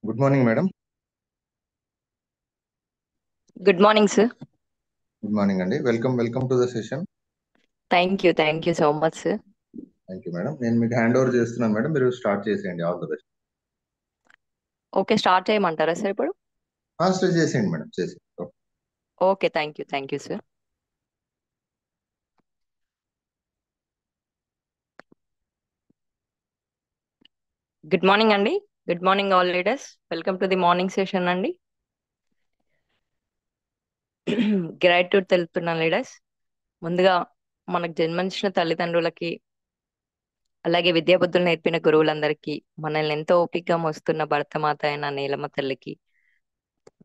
Good morning madam. Good morning sir. Good morning అండి. Welcome to the session. Thank you so much sir. Thank you madam. నేను మీకు hand over చేస్తున్నాను madam. మీరు start చేసేయండి. All the best. Okay, start చేయమంటారా sir ఇప్పుడు? Start చేసేయండి madam, చేసి. Okay, thank you sir. Good morning అండి. Good morning all leaders. Welcome to the morning session అండి. గ్రాటిట్యూడ్ తెలుపుతున్నాను లీడర్స్. ముందుగా మనకు జన్మనిచ్చిన తల్లిదండ్రులకి, అలాగే విద్యాబుద్ధులు నేర్పిన గురువులందరికీ, మనల్ని ఎంతో ఓపికగా మోస్తున్న భరతమాత అయిన నీలమ్మ తల్లికి,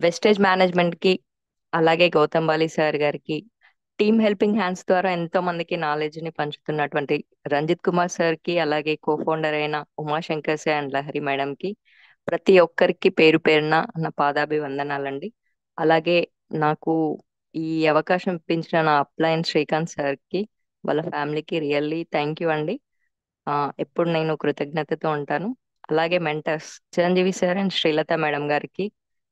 వెస్టేజ్ మేనేజ్మెంట్ కి, అలాగే గౌతమ్ బాలి సార్ గారికి, టీమ్ హెల్పింగ్ హ్యాండ్స్ ద్వారా ఎంతో మందికి నాలెడ్జ్ ని పంచుతున్నటువంటి రంజిత్ కుమార్ సార్ కి, అలాగే కో ఫౌండర్ అయిన Umashankar sir and Lahari madam కి, ప్రతి ఒక్కరికి పేరు పేరున నా పాదాభివందనాలండి. అలాగే నాకు ఈ అవకాశం ఇప్పించిన నా అప్లయన్ శ్రీకాంత్ సార్ కి, వాళ్ళ ఫ్యామిలీకి రియల్లీ థ్యాంక్ యూ అండి. ఎప్పుడు నేను కృతజ్ఞతతో ఉంటాను. అలాగే mentors Chiranjeevi sir and Srilatha madam గారికి,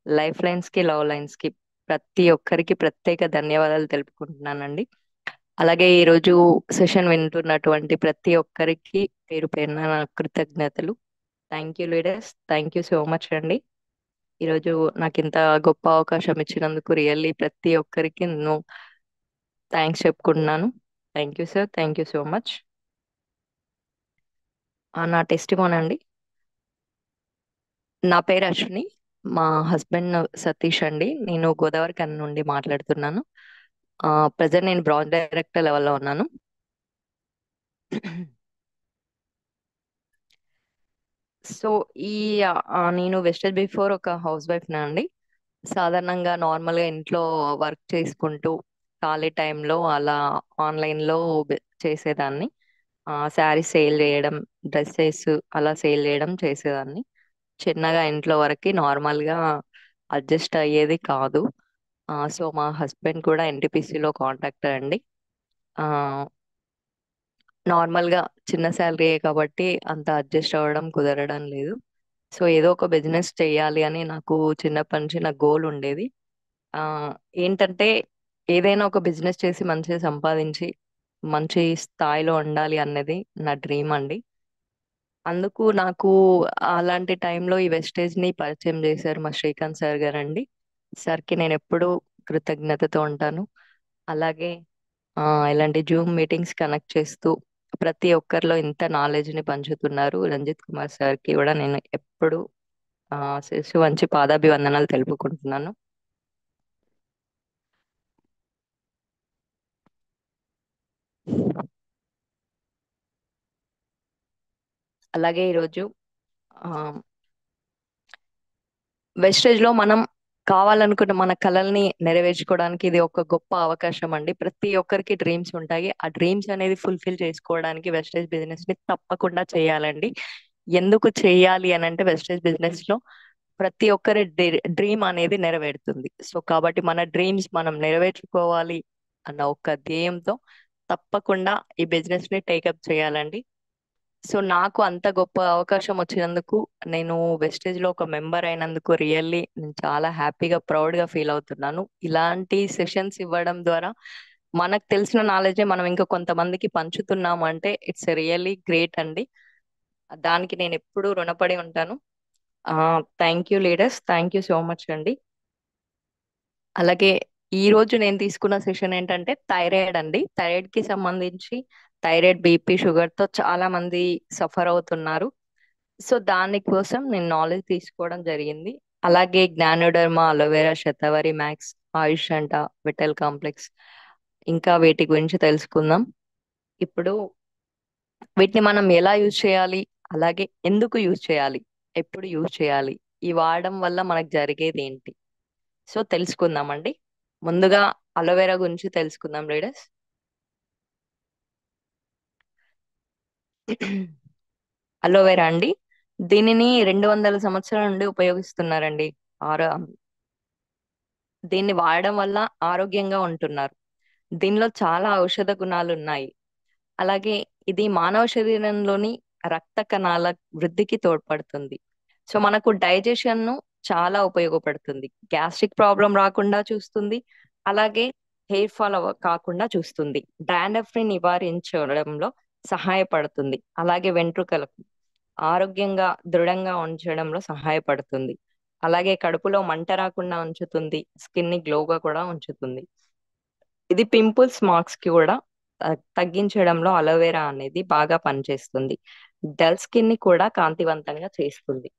లైఫ్ లైన్స్ కి, లవ్ లైన్స్ కి, ప్రతి ఒక్కరికి ప్రత్యేక ధన్యవాదాలు తెలుపుకుంటున్నానండి. అలాగే ఈరోజు సెషన్ వింటున్నటువంటి ప్రతి ఒక్కరికి పేరు పేరున నా కృతజ్ఞతలు. Thank you leaders, thank you so much అండి. ఈరోజు నాకు ఇంత గొప్ప అవకాశం ఇచ్చినందుకు రియల్లీ ప్రతి ఒక్కరికి నేను థ్యాంక్స్ చెప్పుకుంటున్నాను. Thank you sir, thank you so much. నా టెస్టిమోన్ అండి. నా పేరు అశ్విని. మా హస్బెండ్ సతీష్ అండి. నేను గోదావరి కని నుండి మాట్లాడుతున్నాను. ప్రజెంట్ నేను బ్రాంచ్ డైరెక్టర్ లెవెల్లో ఉన్నాను. సో ఈ నేను వెస్టేజ్ బిఫోర్ ఒక హౌస్ వైఫ్ అండి. సాధారణంగా నార్మల్ గా ఇంట్లో వర్క్ చేసుకుంటూ ఖాళీ టైంలో అలా ఆన్లైన్ లో చేసేదాన్ని. శారీస్ సేల్ చేయడం, డ్రెస్సెస్ అలా సేల్ చేయడం చేసేదాన్ని. చిన్నగా ఇంట్లో వరకు నార్మల్ గా అడ్జస్ట్ అయ్యేది కాదు. సో మా హస్బెండ్ కూడా ఎన్టీపీసీలో కాంట్రాక్టర్ అండి. ఆ నార్మల్ గా చిన్న శాలరీ కాబట్టి అంత అడ్జస్ట్ అవ్వడం కుదరడం లేదు. సో ఏదో ఒక బిజినెస్ చేయాలి అని నాకు చిన్నప్పటి నుంచి నా గోల్ ఉండేది. ఆ ఏంటంటే ఏదైనా ఒక బిజినెస్ చేసి మంచిగా సంపాదించి మంచి స్థాయిలో ఉండాలి అన్నది నా డ్రీమ్ అండి. అందుకు నాకు అలాంటి టైంలో ఈ వెస్టేజ్ ని పరిచయం చేశారు మా శ్రీకాంత్ సార్ గారండి. సార్ కి నేను ఎప్పుడూ కృతజ్ఞతతో ఉంటాను. అలాగే ఆ ఇలాంటి జూమ్ మీటింగ్స్ కనెక్ట్ చేస్తూ ప్రతి ఒక్కరిలో ఇంత నాలెడ్జ్ ని పంచుతున్నారు రంజిత్ కుమార్ సార్ కి కూడా నేను ఎప్పుడు శిరస్సు వంచి పాదాభివందనాలు తెలుపుకుంటున్నాను. అలాగే ఈరోజు ఆ వెస్టేజ్ లో మనం కావాలనుకున్న మన కలల్ని నెరవేర్చుకోవడానికి ఇది ఒక గొప్ప అవకాశం అండి. ప్రతి ఒక్కరికి డ్రీమ్స్ ఉంటాయి. ఆ డ్రీమ్స్ అనేది ఫుల్ఫిల్ చేసుకోవడానికి వెస్టేజ్ బిజినెస్ ని తప్పకుండా చేయాలండి. ఎందుకు చేయాలి అని అంటే వెస్టేజ్ బిజినెస్ లో ప్రతి ఒక్కరి డ్రీమ్ అనేది నెరవేరుతుంది. సో కాబట్టి మన డ్రీమ్స్ మనం నెరవేర్చుకోవాలి అన్న ఒక ధ్యేయంతో తప్పకుండా ఈ బిజినెస్ ని టేకప్ చేయాలండి. సో నాకు అంత గొప్ప అవకాశం వచ్చినందుకు, నేను వెస్టేజ్ లో ఒక మెంబర్ అయినందుకు రియల్లీ నేను చాలా హ్యాపీగా ప్రౌడ్ గా ఫీల్ అవుతున్నాను. ఇలాంటి సెషన్స్ ఇవ్వడం ద్వారా మనకు తెలిసిన నాలెడ్జే మనం ఇంకా కొంతమందికి పంచుతున్నాము అంటే ఇట్స్ రియల్లీ గ్రేట్ అండి. దానికి నేను ఎప్పుడూ రుణపడి ఉంటాను. Thank you leaders, thank you so much అండి. అలాగే ఈ రోజు నేను తీసుకున్న సెషన్ ఏంటంటే థైరాయిడ్ అండి. థైరాయిడ్ కి సంబంధించి థైరాయిడ్, బీపీ, షుగర్ తో చాలా మంది సఫర్ అవుతున్నారు. సో దానికోసం నేను నాలెడ్జ్ తీసుకోవడం జరిగింది. అలాగే జ్ఞానోడర్మా, అలోవెరా, శతావరి మ్యాక్స్, ఆయుష్ అంట, విటల్ కాంప్లెక్స్, ఇంకా వీటి గురించి తెలుసుకుందాం. ఇప్పుడు వీటిని మనం ఎలా యూజ్ చేయాలి, అలాగే ఎందుకు యూజ్ చేయాలి, ఎప్పుడు యూజ్ చేయాలి, ఈ వాడడం వల్ల మనకు జరిగేది ఏంటి, సో తెలుసుకుందామండి. ముందుగా అలోవెరా గురించి తెలుసుకుందాం లీడర్స్. అలోవెరా అండి, దీనిని 200 సంవత్సరాల నుండి ఉపయోగిస్తున్నారండి. ఆరో దీన్ని వాడడం వల్ల ఆరోగ్యంగా ఉంటున్నారు. దీనిలో చాలా ఔషధ గుణాలు ఉన్నాయి. అలాగే ఇది మానవ శరీరంలోని రక్త కణాల వృద్ధికి తోడ్పడుతుంది. సో మనకు డైజెషన్ ను చాలా ఉపయోగపడుతుంది. గ్యాస్ట్రిక్ ప్రాబ్లం రాకుండా చూస్తుంది. అలాగే హెయిర్ ఫాల్ కాకుండా చూస్తుంది. డాండ్రఫ్ ని నివారించడంలో సహాయపడుతుంది. అలాగే వెంట్రుకలకు ఆరోగ్యంగా దృఢంగా ఉంచడంలో సహాయపడుతుంది. అలాగే కడుపులో మంట రాకుండా ఉంచుతుంది. స్కిన్ ని గ్లోగా కూడా ఉంచుతుంది. ఇది పింపుల్స్ మార్క్స్ కి కూడా తగ్గించడంలో అలోవెరా అనేది బాగా పనిచేస్తుంది. డల్ స్కిన్ ని కూడా కాంతివంతంగా చేస్తుంది.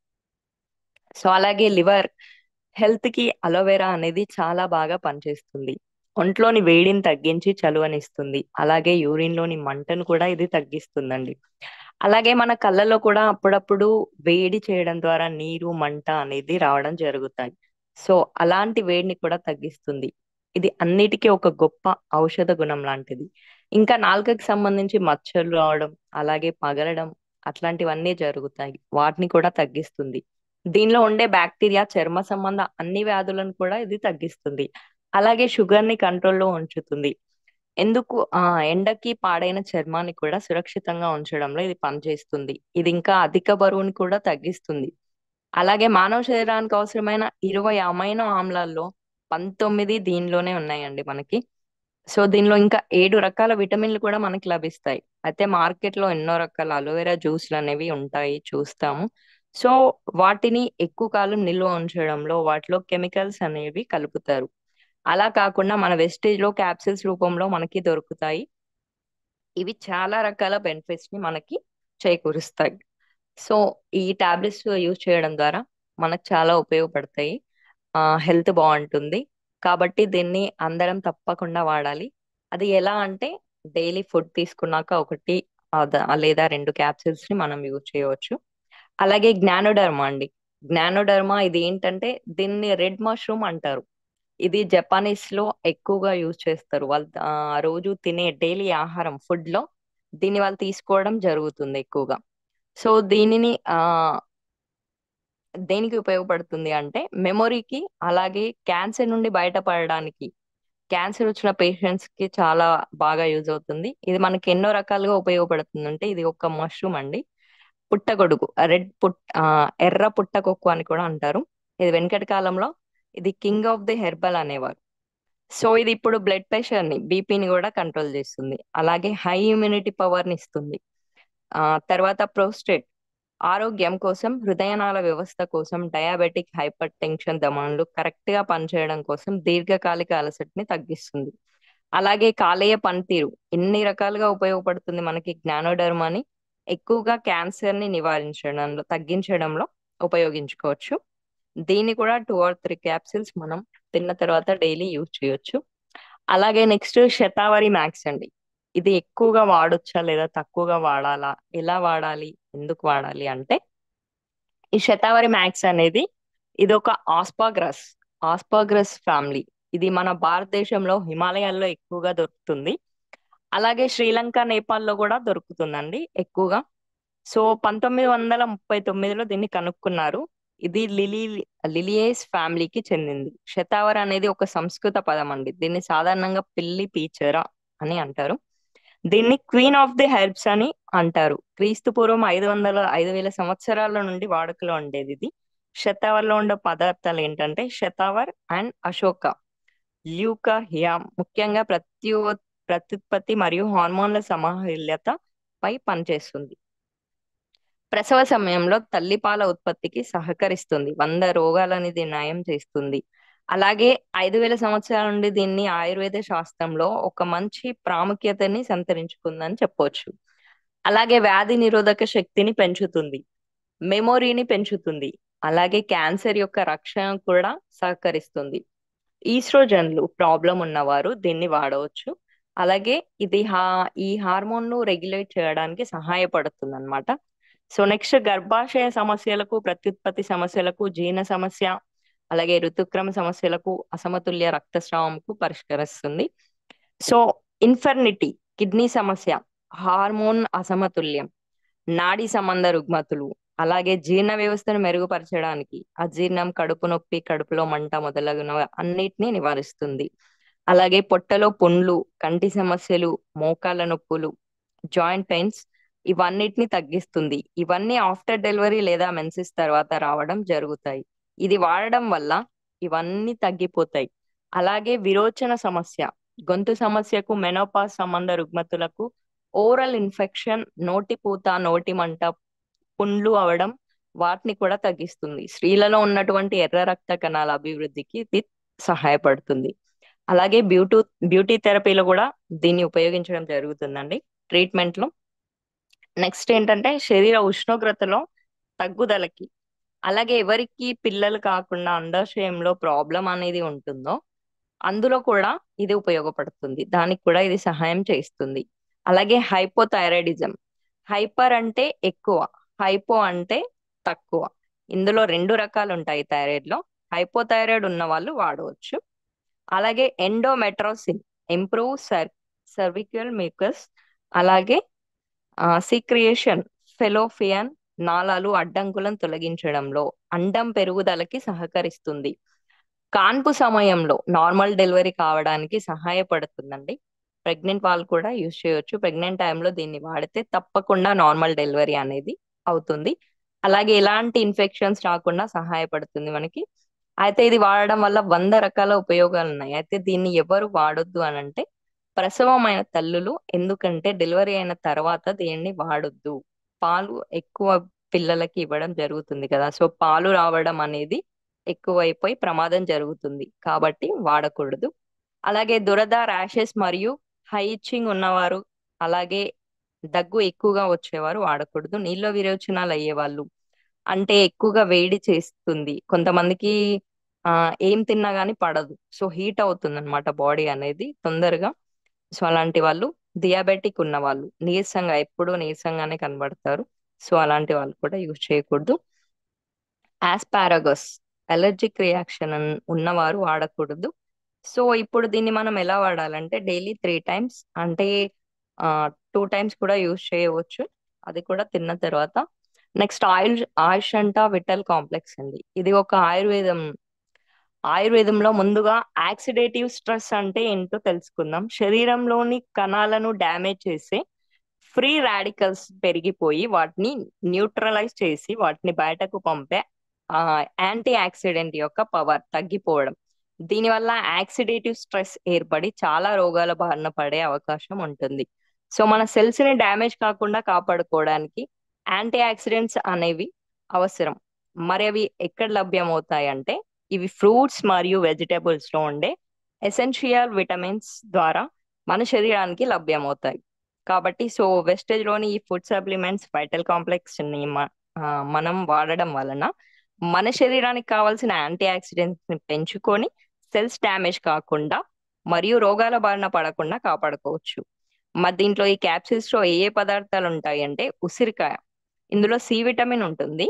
సో అలాగే లివర్ హెల్త్ కి అలోవెరా అనేది చాలా బాగా పనిచేస్తుంది. ఒంట్లోని వేడిని తగ్గించి చలువనిస్తుంది. అలాగే యూరిన్ లోని మంటను కూడా ఇది తగ్గిస్తుందండి. అలాగే మన కళ్ళలో కూడా అప్పుడప్పుడు వేడి చేయడం ద్వారా నీరు మంట అనేది రావడం జరుగుతాయి. సో అలాంటి వేడిని కూడా తగ్గిస్తుంది. ఇది అన్నిటికీ ఒక గొప్ప ఔషధ గుణం లాంటిది. ఇంకా నాలుకకి సంబంధించి మచ్చలు రావడం, అలాగే పగలడం అట్లాంటివన్నీ జరుగుతాయి. వాటిని కూడా తగ్గిస్తుంది. దీనిలో ఉండే బ్యాక్టీరియా చర్మ సంబంధ అన్ని వ్యాధులను కూడా ఇది తగ్గిస్తుంది. అలాగే షుగర్ ని కంట్రోల్లో ఉంచుతుంది. ఎందుకు ఎండకి పాడైన చర్మాన్ని కూడా సురక్షితంగా ఉంచడంలో ఇది పనిచేస్తుంది. ఇది ఇంకా అధిక బరువుని కూడా తగ్గిస్తుంది. అలాగే మానవ శరీరానికి అవసరమైన 20 అమైనో ఆమ్లాల్లో 19 దీనిలోనే ఉన్నాయండి మనకి. సో దీనిలో ఇంకా 7 రకాల విటమిన్లు కూడా మనకి లభిస్తాయి. అయితే మార్కెట్ లో ఎన్నో రకాల అలోవెరా జ్యూస్లు అనేవి ఉంటాయి, చూస్తాము. సో వాటిని ఎక్కువ కాలం నిల్వ ఉంచడంలో వాటిలో కెమికల్స్ అనేవి కలుపుతారు. అలా కాకుండా మన వెస్టేజ్ లో క్యాప్సిల్స్ రూపంలో మనకి దొరుకుతాయి. ఇవి చాలా రకాల బెనిఫిట్స్ ని మనకి చేకూరుస్తాయి. సో ఈ టాబ్లెట్స్ యూజ్ చేయడం ద్వారా మనకు చాలా ఉపయోగపడతాయి. హెల్త్ బాగుంటుంది. కాబట్టి దీన్ని అందరం తప్పకుండా వాడాలి. అది ఎలా అంటే డైలీ ఫుడ్ తీసుకున్నాక ఒకటి లేదా 2 క్యాప్సిల్స్ ని మనం యూజ్ చేయవచ్చు. అలాగే జ్ఞానోడర్మా అండి. జ్ఞానోడర్మా ఇది ఏంటంటే దీన్ని రెడ్ మష్రూమ్ అంటారు. ఇది జపానీస్ లో ఎక్కువగా యూజ్ చేస్తారు. వాళ్ళు రోజు తినే డైలీ ఆహారం ఫుడ్ లో దీన్ని వాళ్ళు తీసుకోవడం జరుగుతుంది ఎక్కువగా. సో దీనిని దేనికి ఉపయోగపడుతుంది అంటే మెమొరీకి, అలాగే క్యాన్సర్ నుండి బయటపడడానికి. క్యాన్సర్ వచ్చిన పేషెంట్స్ కి చాలా బాగా యూజ్ అవుతుంది. ఇది మనకి ఎన్నో రకాలుగా ఉపయోగపడుతుంది. అంటే ఇది ఒక మష్రూమ్ అండి. పుట్టగొడుగు, ఎర్ర పుట్టకొక్కు అని కూడా అంటారు. ఇది వెనకటి కాలంలో ఇది కింగ్ ఆఫ్ ది హెర్బల్ అనేవారు. సో ఇది ఇప్పుడు బ్లడ్ ప్రెషర్ ని, బీపీని కూడా కంట్రోల్ చేస్తుంది. అలాగే హై ఇమ్యూనిటీ పవర్ ని ఇస్తుంది. తర్వాత ప్రోస్టేట్ ఆరోగ్యం కోసం, హృదయనాళ వ్యవస్థ కోసం, డయాబెటిక్, హైపర్ టెన్షన్ ధమనులు కరెక్ట్ గా పనిచేయడం కోసం దీర్ఘకాలిక అలసటని తగ్గిస్తుంది. అలాగే కాలేయ పనితీరు ఇన్ని రకాలుగా ఉపయోగపడుతుంది మనకి జ్ఞానోడర్మాని. ఎక్కువగా క్యాన్సర్ ని నివారించడంలో, తగ్గించడంలో ఉపయోగించుకోవచ్చు. దీన్ని కూడా 2 or 3 క్యాప్సిల్స్ మనం తిన్న తర్వాత డైలీ యూజ్ చేయొచ్చు. అలాగే నెక్స్ట్ శతావరి మ్యాక్స్ అండి. ఇది ఎక్కువగా వాడొచ్చా లేదా తక్కువగా వాడాలా, ఎలా వాడాలి, ఎందుకు వాడాలి అంటే ఈ శతావరి మ్యాక్స్ అనేది ఇది ఒక ఆస్పాగ్రస్ ఆస్పాగ్రస్ ఫ్యామిలీ. ఇది మన భారతదేశంలో హిమాలయాల్లో ఎక్కువగా దొరుకుతుంది. అలాగే శ్రీలంక, నేపాల్లో కూడా దొరుకుతుందండి ఎక్కువగా. సో 1939లో దీన్ని కనుక్కున్నారు. ఇది లిలియేస్ ఫ్యామిలీకి చెందింది. శతావర్ అనేది ఒక సంస్కృత పదం అండి. దీన్ని సాధారణంగా పిల్లి పీచర అని అంటారు. దీన్ని క్వీన్ ఆఫ్ ది హెర్బ్స్ అని అంటారు. క్రీస్తు పూర్వం 5,000 సంవత్సరాల నుండి వాడుకలో ఉండేది ఇది. శతావర్లో ఉండే పదార్థాలు ఏంటంటే శతావర్ అండ్ అశోక, ల్యూకా హియా ముఖ్యంగా ప్రత్యుత్పత్తి మరియు హార్మోన్ల సమతుల్యత పై పనిచేస్తుంది. ప్రసవ సమయంలో తల్లిపాల ఉత్పత్తికి సహకరిస్తుంది. 100 రోగాలని ఇది నయం చేస్తుంది. అలాగే 5,000 సంవత్సరాల నుండి దీన్ని ఆయుర్వేద శాస్త్రంలో ఒక మంచి ప్రాముఖ్యతని సంతరించుకుందని చెప్పొచ్చు. అలాగే వ్యాధి నిరోధక శక్తిని పెంచుతుంది, మెమొరీని పెంచుతుంది. అలాగే క్యాన్సర్ యొక్క రక్షణ కూడా సహకరిస్తుంది. ఈస్ట్రోజన్లు ప్రాబ్లం ఉన్నవారు దీన్ని వాడవచ్చు. అలాగే ఇది ఈ హార్మోన్ ను రెగ్యులేట్ చేయడానికి సహాయపడుతుంది అనమాట. సో నెక్స్ట్ గర్భాశయ సమస్యలకు, ప్రత్యుత్పత్తి సమస్యలకు, జీర్ణ సమస్య, అలాగే ఋతుక్రమ సమస్యలకు, అసమతుల్య రక్తస్రావంకు పరిష్కరిస్తుంది. సో ఇన్ఫర్నిటీ కిడ్నీ సమస్య, హార్మోన్ అసమతుల్యం, నాడీ సంబంధ రుగ్మతులు, అలాగే జీర్ణ వ్యవస్థను మెరుగుపరచడానికి, అజీర్ణం, కడుపు నొప్పి, కడుపులో మంట మొదలగున అన్నిటినీ నివారిస్తుంది. అలాగే పొట్టలో పుండ్లు, కంటి సమస్యలు, మోకాళ్ళ నొప్పులు, జాయింట్ పెయిన్స్, ఇవన్నిటిని తగ్గిస్తుంది. ఇవన్నీ ఆఫ్టర్ డెలివరీ లేదా మెన్సెస్ తర్వాత రావడం జరుగుతాయి. ఇది వాడడం వల్ల ఇవన్నీ తగ్గిపోతాయి. అలాగే విరోచన సమస్య, గొంతు సమస్యకు, మెనోపాజ్ సంబంధ రుగ్మతులకు, ఓరల్ ఇన్ఫెక్షన్, నోటిపూత, నోటి మంట, పుండ్లు అవడం, వాటిని కూడా తగ్గిస్తుంది. స్త్రీలలో ఉన్నటువంటి ఎర్ర రక్త కణాల అభివృద్ధికి ఇది సహాయపడుతుంది. అలాగే బ్యూటీ థెరపీలో కూడా దీన్ని ఉపయోగించడం జరుగుతుందండి ట్రీట్మెంట్ లో. నెక్స్ట్ ఏంటంటే శరీర ఉష్ణోగ్రతలో తగ్గుదలకి, అలాగే ఎవరికి పిల్లలు కాకుండా అండాశయంలో ప్రాబ్లం అనేది ఉంటుందో అందులో కూడా ఇది ఉపయోగపడుతుంది. దానికి కూడా ఇది సహాయం చేస్తుంది. అలాగే హైపోథైరాయిడిజం, హైపర్ అంటే ఎక్కువ, హైపో అంటే తక్కువ. ఇందులో రెండు రకాలు ఉంటాయి థైరాయిడ్ లో. హైపోథైరాయిడ్ ఉన్న వాళ్ళు వాడవచ్చు. అలాగే ఎండోమెట్రోసిన్, ఇంప్రూవ్ సర్వికల్ మ్యూకస్, అలాగే సీక్రియేషన్, ఫెలోఫియన్, నాళాలు అడ్డంకులను తొలగించడంలో, అండం పెరుగుదలకి సహకరిస్తుంది. కాన్పు సమయంలో నార్మల్ డెలివరీ కావడానికి సహాయపడుతుందండి. ప్రెగ్నెంట్ వాళ్ళు కూడా యూజ్ చేయొచ్చు. ప్రెగ్నెంట్ టైంలో దీన్ని వాడితే తప్పకుండా నార్మల్ డెలివరీ అనేది అవుతుంది. అలాగే ఎలాంటి ఇన్ఫెక్షన్స్ రాకుండా సహాయపడుతుంది మనకి. అయితే ఇది వాడడం వల్ల 100 రకాల ఉపయోగాలు ఉన్నాయి. అయితే దీన్ని ఎవరు వాడొద్దు అని అంటే ప్రసవమైన తల్లులు, ఎందుకంటే డెలివరీ అయిన తర్వాత దీన్ని వాడొద్దు. పాలు ఎక్కువ పిల్లలకి ఇవ్వడం జరుగుతుంది కదా, సో పాలు రావడం అనేది ఎక్కువైపోయి ప్రమాదం జరుగుతుంది కాబట్టి వాడకూడదు. అలాగే దురద, ర్యాషెస్ మరియు హై ఇచ్చింగ్ ఉన్నవారు, అలాగే దగ్గు ఎక్కువగా వచ్చేవారు వాడకూడదు. నీళ్ళ విరేచనాలు అయ్యేవాళ్ళు, అంటే ఎక్కువగా వేడి చేస్తుంది కొంతమందికి, ఏం తిన్నా గానీ పడదు, సో హీట్ అవుతుంది అనమాట బాడీ అనేది తొందరగా. సో అలాంటి వాళ్ళు, డియాబెటిక్ ఉన్న వాళ్ళు, నీరసంగా ఎప్పుడూ నీరసంగానే కనబడతారు, సో అలాంటి వాళ్ళు కూడా యూజ్ చేయకూడదు. ఆస్పారగస్, అలర్జిక్ రియాక్షన్ ఉన్నవారు వాడకూడదు. సో ఇప్పుడు దీన్ని మనం ఎలా వాడాలంటే డైలీ 3 టైమ్స్, అంటే 2 టైమ్స్ కూడా యూజ్ చేయవచ్చు, అది కూడా తిన్న తర్వాత. నెక్స్ట్ ఆయుషంట విటల్ కాంప్లెక్స్ అండి. ఇది ఒక ఆయుర్వేదంలో ముందుగా ఆక్సిడేటివ్ స్ట్రెస్ అంటే ఏంటో తెలుసుకుందాం. శరీరంలోని కణాలను డ్యామేజ్ చేసే ఫ్రీ రాడికల్స్ పెరిగిపోయి వాటిని న్యూట్రలైజ్ చేసి వాటిని బయటకు పంపే యాంటీ ఆక్సిడెంట్ యొక్క పవర్ తగ్గిపోవడం. దీనివల్ల ఆక్సిడేటివ్ స్ట్రెస్ ఏర్పడి చాలా రోగాల బారిన పడే అవకాశం ఉంటుంది. సో మన సెల్స్ ని డ్యామేజ్ కాకుండా కాపాడుకోవడానికి యాంటీ ఆక్సిడెంట్స్ అనేవి అవసరం. మరి అవి ఎక్కడ లభ్యమవుతాయి అంటే ఇవి ఫ్రూట్స్ మరియు వెజిటేబుల్స్ లో ఉండే ఎసెన్షియల్ విటమిన్స్ ద్వారా మన శరీరానికి లభ్యమవుతాయి. కాబట్టి సో వెస్టేజ్ లోని ఈ ఫుడ్ సప్లిమెంట్స్, వైటల్ కాంప్లెక్స్ ని మనం వాడడం వలన మన శరీరానికి కావాల్సిన యాంటీ ఆక్సిడెంట్స్ ని పెంచుకొని సెల్స్ డ్యామేజ్ కాకుండా మరియు రోగాల బారిన పడకుండా కాపాడుకోవచ్చు. మరి దీంట్లో ఈ క్యాప్సిల్స్ లో ఏ ఏ పదార్థాలు ఉంటాయి అంటే ఉసిరికాయ, ఇందులో సి విటమిన్ ఉంటుంది,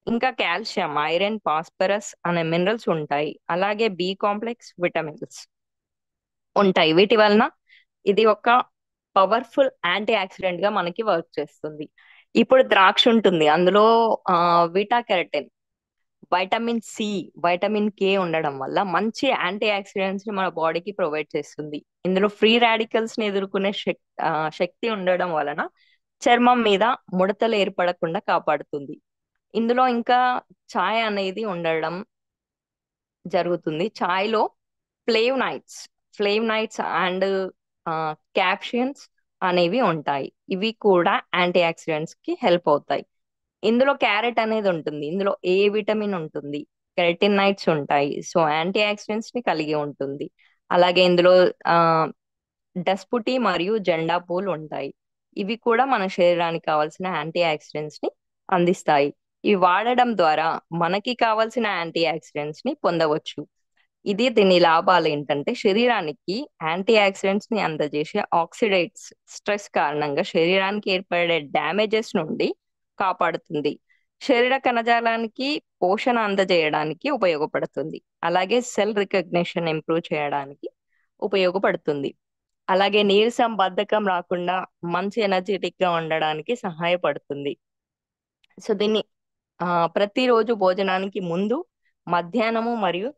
ఇంకా కాల్షియం, ఐరన్, ఫాస్ఫరస్ అనే మినరల్స్ ఉంటాయి, అలాగే బి కాంప్లెక్స్ విటమిన్స్ ఉంటాయి. వీటి వలన ఇది ఒక పవర్ఫుల్ యాంటీ ఆక్సిడెంట్ గా మనకి వర్క్ చేస్తుంది. ఇప్పుడు ద్రాక్ష ఉంటుంది, అందులో beta carotene, vitamin C, vitamin K ఉండడం వల్ల మంచి యాంటీ ఆక్సిడెంట్స్ ని మన బాడీకి ప్రొవైడ్ చేస్తుంది. ఇందులో ఫ్రీ రాడికల్స్ ని ఎదుర్కొనే శక్తి ఉండడం వలన చర్మం మీద ముడతలు ఏర్పడకుండా కాపాడుతుంది. ఇందులో ఇంకా ఛాయ్ అనేది ఉండడం జరుగుతుంది. ఛాయ్లో ఫ్లేవనైడ్స్ ఫ్లేవనైడ్స్ అండ్ క్యాప్షన్స్ అనేవి ఉంటాయి. ఇవి కూడా యాంటీ ఆక్సిడెంట్స్ కి హెల్ప్ అవుతాయి. ఇందులో క్యారెట్ అనేది ఉంటుంది, ఇందులో ఏ విటమిన్ ఉంటుంది, కెరటినైడ్స్ ఉంటాయి, సో యాంటీ ఆక్సిడెంట్స్ ని కలిగి ఉంటుంది. అలాగే ఇందులో ఆ డస్పుటి మరియు జెండా పూలు ఉంటాయి. ఇవి కూడా మన శరీరానికి కావాల్సిన యాంటీ ఆక్సిడెంట్స్ ని అందిస్తాయి. ఇవి వాడడం ద్వారా మనకి కావాల్సిన యాంటీ ఆక్సిడెంట్స్ ని పొందవచ్చు. ఇది దీని లాభాలు ఏంటంటే శరీరానికి యాంటీ ఆక్సిడెంట్స్ ని అందజేసే ఆక్సిడైట్స్ స్ట్రెస్ కారణంగా శరీరానికి ఏర్పడే డ్యామేజెస్ నుండి కాపాడుతుంది. శరీర కణజాలానికి పోషణ అందజేయడానికి ఉపయోగపడుతుంది. అలాగే సెల్ రికగ్నిషన్ ఇంప్రూవ్ చేయడానికి ఉపయోగపడుతుంది. అలాగే నీరసం, బద్ధకం రాకుండా మంచి ఎనర్జెటిక్ గా ఉండడానికి సహాయపడుతుంది. సో దీన్ని ప్రతిరోజు భోజనానికి ముందు, మధ్యాహ్నము మరియు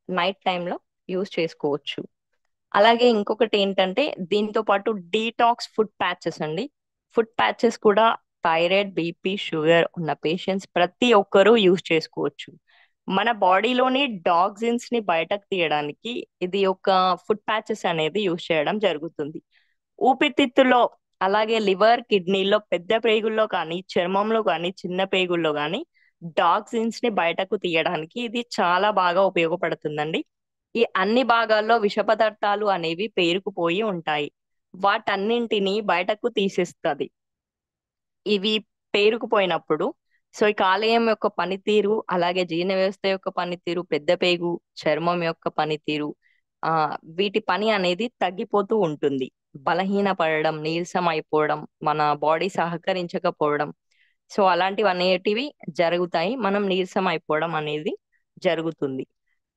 నైట్ టైంలో యూజ్ చేసుకోవచ్చు. అలాగే ఇంకొకటి ఏంటంటే దీంతో పాటు డీటాక్స్ ఫుడ్ ప్యాచెస్ అండి. ఫుడ్ ప్యాచెస్ కూడా థైరాయిడ్, బీపీ, షుగర్ ఉన్న పేషెంట్స్ ప్రతి ఒక్కరూ యూజ్ చేసుకోవచ్చు. మన బాడీలోని టాక్సిన్స్ ని బయటకు తీయడానికి ఇది ఒక ఫుడ్ ప్యాచెస్ అనేది యూజ్ చేయడం జరుగుతుంది. ఊపిరితిత్తుల్లో, అలాగే లివర్, కిడ్నీలో, పెద్ద పేగుల్లో కానీ, చర్మంలో కానీ, చిన్న పేగుల్లో కానీ టాక్సిన్స్ ని బయటకు తీయడానికి ఇది చాలా బాగా ఉపయోగపడుతుందండి. ఈ అన్ని భాగాల్లో విష పదార్థాలు అనేవి పేరుకుపోయి ఉంటాయి. వాటన్నింటినీ బయటకు తీసేస్తుంది. ఇవి పేరుకుపోయినప్పుడు సో ఈ కాలేయం యొక్క పనితీరు, అలాగే జీర్ణ వ్యవస్థ యొక్క పనితీరు, పెద్ద పేగు, చర్మం యొక్క పనితీరు, ఆ వీటి పని అనేది తగ్గిపోతూ ఉంటుంది. బలహీన పడడం, నీరసం అయిపోవడం, మన బాడీ సహకరించకపోవడం, సో అలాంటివి అనేటివి జరుగుతాయి. మనం నీరసం అయిపోవడం అనేది జరుగుతుంది.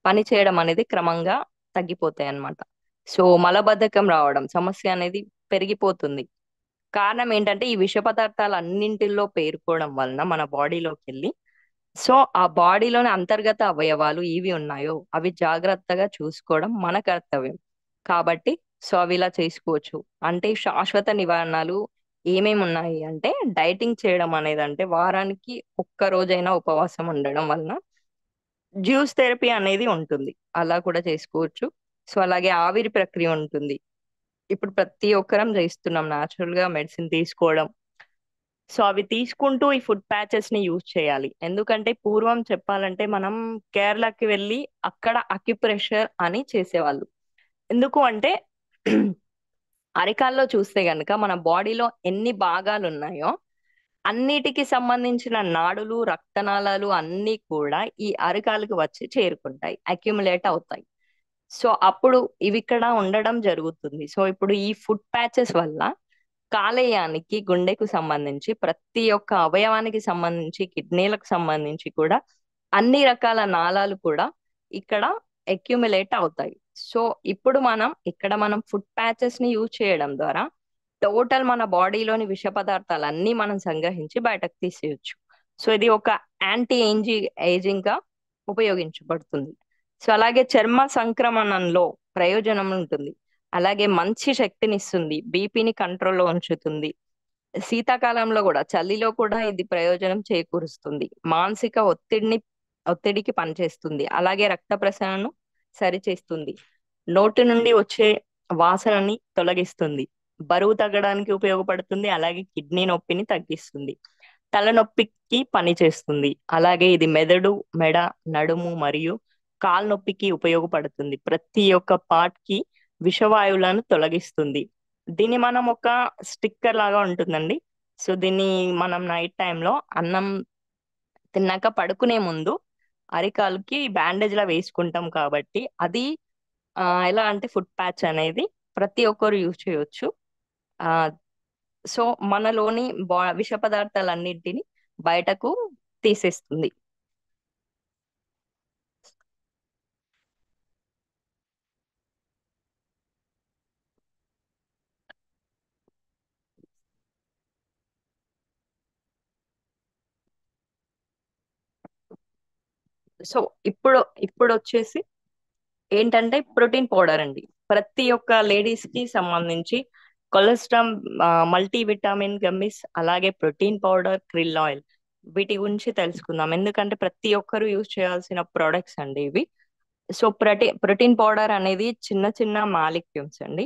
పని చేయడం అనేది క్రమంగా తగ్గిపోతాయి అన్నమాట. సో మలబద్ధకం రావడం సమస్య అనేది పెరిగిపోతుంది. కారణం ఏంటంటే ఈ విష పదార్థాలు అన్నింటిలో పేరుకోవడం వలన మన బాడీలోకి వెళ్ళి సో ఆ బాడీలోని అంతర్గత అవయవాలు ఏవి ఉన్నాయో అవి జాగ్రత్తగా చూసుకోవడం మన కర్తవ్యం. కాబట్టి సో అవి ఇలా చేసుకోవచ్చు. అంటే శాశ్వత నివారణలు ఏమేమి ఉన్నాయి అంటే డైటింగ్ చేయడం అనేది, అంటే వారానికి ఒక్క రోజైనా ఉపవాసం ఉండడం వలన జ్యూస్ థెరపీ అనేది ఉంటుంది, అలా కూడా చేసుకోవచ్చు. సో అలాగే ఆవిరి ప్రక్రియ ఉంటుంది. ఇప్పుడు ప్రతి ఒక్కరం చేస్తున్నాం న్యాచురల్ గా మెడిసిన్ తీసుకోవడం. సో అవి తీసుకుంటూ ఈ ఫుడ్ ప్యాచెస్ ని యూజ్ చేయాలి. ఎందుకంటే పూర్వం చెప్పాలంటే మనం కేరళకి వెళ్ళి అక్కడ అక్యుప్రెషర్ అని చేసేవాళ్ళు. ఎందుకు అంటే అరికాల్లో చూస్తే గనుక మన బాడీలో ఎన్ని భాగాలు ఉన్నాయో అన్నిటికి సంబంధించిన నాడులు, రక్తనాళాలు అన్ని కూడా ఈ అరికాలకు వచ్చి చేరుకుంటాయి, అక్యుములేట్ అవుతాయి. సో అప్పుడు ఇవి ఇక్కడ ఉండడం జరుగుతుంది. సో ఇప్పుడు ఈ ఫుడ్ ప్యాచెస్ వల్ల కాలేయానికి, గుండెకు సంబంధించి ప్రతి ఒక్క అవయవానికి సంబంధించి, కిడ్నీలకు సంబంధించి కూడా అన్ని రకాల నాళాలు కూడా ఇక్కడ అక్యుములేట్ అవుతాయి. సో ఇప్పుడు మనం ఫుడ్ ప్యాచెస్ ని యూజ్ చేయడం ద్వారా టోటల్ మన బాడీలోని విష పదార్థాలు అన్ని మనం సంగ్రహించి బయటకు తీసేయచ్చు. సో ఇది ఒక యాంటీ ఏజింగ్ గా ఉపయోగించబడుతుంది. సో అలాగే చర్మ సంక్రమణంలో ప్రయోజనం ఉంటుంది. అలాగే మంచి శక్తిని ఇస్తుంది, బీపీని కంట్రోల్లో ఉంచుతుంది. శీతాకాలంలో కూడా, చలిలో కూడా ఇది ప్రయోజనం చేకూరుస్తుంది. మానసిక ఒత్తిడికి పనిచేస్తుంది. అలాగే రక్త ప్రసరణను సరిచేస్తుంది. నోటి నుండి వచ్చే వాసనని తొలగిస్తుంది. బరువు తగ్గడానికి ఉపయోగపడుతుంది. అలాగే కిడ్నీ నొప్పిని తగ్గిస్తుంది. తలనొప్పికి పని చేస్తుంది. అలాగే ఇది మెదడు, మెడ, నడుము మరియు కాలు నొప్పికి ఉపయోగపడుతుంది. ప్రతి ఒక్క పార్ట్ కి విషవాయువులను తొలగిస్తుంది. దీన్ని మనం ఒక స్టిక్కర్ లాగా ఉంటుందండి. సో దీన్ని మనం నైట్ టైంలో అన్నం తిన్నాక పడుకునే ముందు అరికాలుకి బ్యాండేజ్ లా వేసుకుంటాం కాబట్టి అది ఎలా అంటే ఫుడ్ ప్యాచ్ అనేది ప్రతి ఒక్కరు యూజ్ చేయొచ్చు. ఆ సో మనలోని విష పదార్థాలన్నింటినీ బయటకు తీసేస్తుంది. సో ఇప్పుడు ఇప్పుడు వచ్చేసి ఏంటంటే ప్రోటీన్ పౌడర్ అండి. ప్రతి ఒక్క లేడీస్ కి సంబంధించి కొలెస్ట్రాల్, మల్టీ విటమిన్ గమ్మిస్, అలాగే ప్రోటీన్ పౌడర్, క్రిల్ ఆయిల్, వీటి గురించి తెలుసుకుందాం. ఎందుకంటే ప్రతి ఒక్కరు యూజ్ చేయాల్సిన ప్రొడక్ట్స్ అండి ఇవి. సో ప్రోటీన్ పౌడర్ అనేది చిన్న చిన్న మాలిక్యూల్స్ అండి.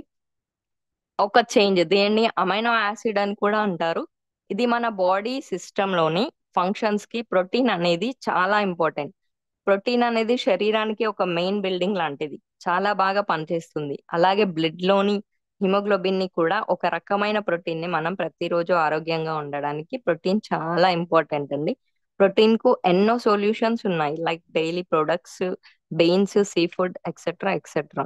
ఒక చేంజ్, దీన్ని అమైనో యాసిడ్ అని కూడా అంటారు. ఇది మన బాడీ సిస్టమ్ లోని ఫంక్షన్స్ కి ప్రోటీన్ అనేది చాలా ఇంపార్టెంట్. ప్రోటీన్ అనేది శరీరానికి ఒక మెయిన్ బిల్డింగ్ లాంటిది, చాలా బాగా పనిచేస్తుంది. అలాగే బ్లడ్ లోని హిమోగ్లోబిన్ ని కూడా, ఒక రకమైన ప్రోటీన్ ని మనం ప్రతిరోజు ఆరోగ్యంగా ఉండడానికి ప్రోటీన్ చాలా ఇంపార్టెంట్ అండి. ప్రోటీన్ కు ఎన్నో సొల్యూషన్స్ ఉన్నాయి, like daily products, beans, seafood, etcetera etcetera.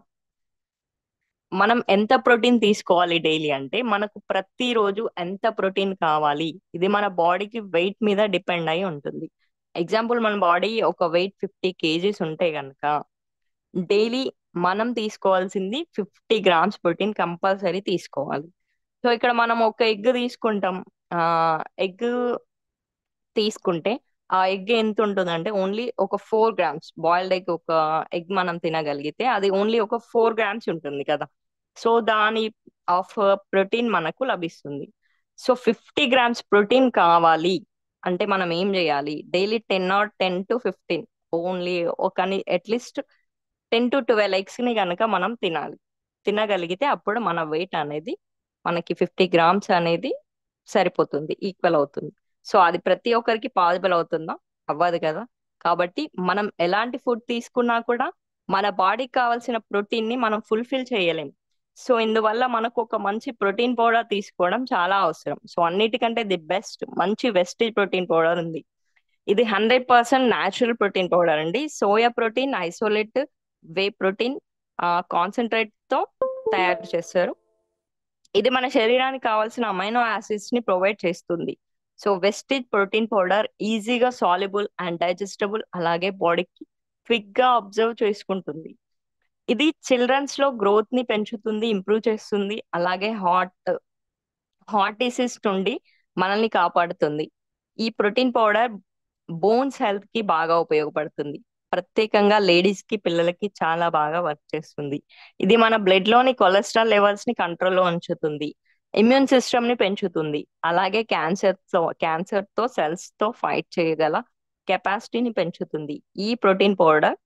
మనం ఎంత ప్రోటీన్ తీసుకోవాలి డైలీ అంటే మనకు ప్రతిరోజు ఎంత ప్రోటీన్ కావాలి, ఇది మన బాడీకి వెయిట్ మీద డిపెండ్ అయి ఉంటుంది. ఎగ్జాంపుల్, మన బాడీ ఒక వెయిట్ 50 kgs ఉంటే గనక డైలీ మనం తీసుకోవాల్సింది 50 grams ప్రోటీన్ కంపల్సరీ తీసుకోవాలి. సో ఇక్కడ మనం ఒక ఎగ్ తీసుకుంటాం. ఆ ఎగ్ తీసుకుంటే ఆ ఎగ్ ఎంత ఉంటుందంటే ఓన్లీ ఒక 4 grams. బాయిల్డ్ ఎగ్, ఒక ఎగ్ మనం తినగలిగితే అది ఓన్లీ ఒక 4 grams ఉంటుంది కదా. సో దాని ఆఫ్ ప్రోటీన్ మనకు లభిస్తుంది. సో 50 గ్రామ్స్ ప్రోటీన్ కావాలి అంటే మనం ఏం చేయాలి? డైలీ 10 to 15 ఓన్లీ ఒక అట్లీస్ట్ 10 to 12 eggs ని కనుక మనం తినాలి. తినగలిగితే అప్పుడు మన వెయిట్ అనేది మనకి 50 గ్రామ్స్ అనేది సరిపోతుంది, ఈక్వల్ అవుతుంది. సో అది ప్రతి ఒక్కరికి పాసిబుల్ అవుతుందా? అవ్వదు కదా. కాబట్టి మనం ఎలాంటి ఫుడ్ తీసుకున్నా కూడా మన బాడీకి కావాల్సిన ప్రోటీన్ ని మనం ఫుల్ఫిల్ చేయలేం. సో ఇందువల్ల మనకు ఒక మంచి ప్రోటీన్ పౌడర్ తీసుకోవడం చాలా అవసరం. సో అన్నిటికంటే ది బెస్ట్ మంచి వెస్టేజ్ ప్రోటీన్ పౌడర్ ఉంది. ఇది 100% న్యాచురల్ ప్రోటీన్ పౌడర్ అండి. Soya protein, isolate, whey protein concentrate తో తయారు చేస్తారు. ఇది మన శరీరానికి కావాల్సిన అమైనో యాసిడ్స్ ని ప్రొవైడ్ చేస్తుంది. సో వెస్టేజ్ ప్రోటీన్ పౌడర్ ఈజీగా సాల్యుబుల్ అండ్ డైజెస్టబుల్, అలాగే బాడీకి క్విక్ గా అబ్జర్వ్ చేసుకుంటుంది. ఇది చిల్డ్రన్స్ లో గ్రోత్ ని పెంచుతుంది, ఇంప్రూవ్ చేస్తుంది, అలాగే హార్ట్ డిసీజ్ నుండి మనల్ని కాపాడుతుంది. ఈ ప్రోటీన్ పౌడర్ బోన్స్ హెల్త్ కి బాగా ఉపయోగపడుతుంది. ప్రత్యేకంగా లేడీస్ కి, పిల్లలకి చాలా బాగా వర్క్ చేస్తుంది. ఇది మన బ్లడ్ లోని కొలెస్ట్రాల్ లెవెల్స్ ని కంట్రోల్లో ఉంచుతుంది, ఇమ్యూన్ సిస్టమ్ ని పెంచుతుంది, అలాగే క్యాన్సర్ తో సెల్స్ తో ఫైట్ చేయగల కెపాసిటీని పెంచుతుంది. ఈ ప్రోటీన్ పౌడర్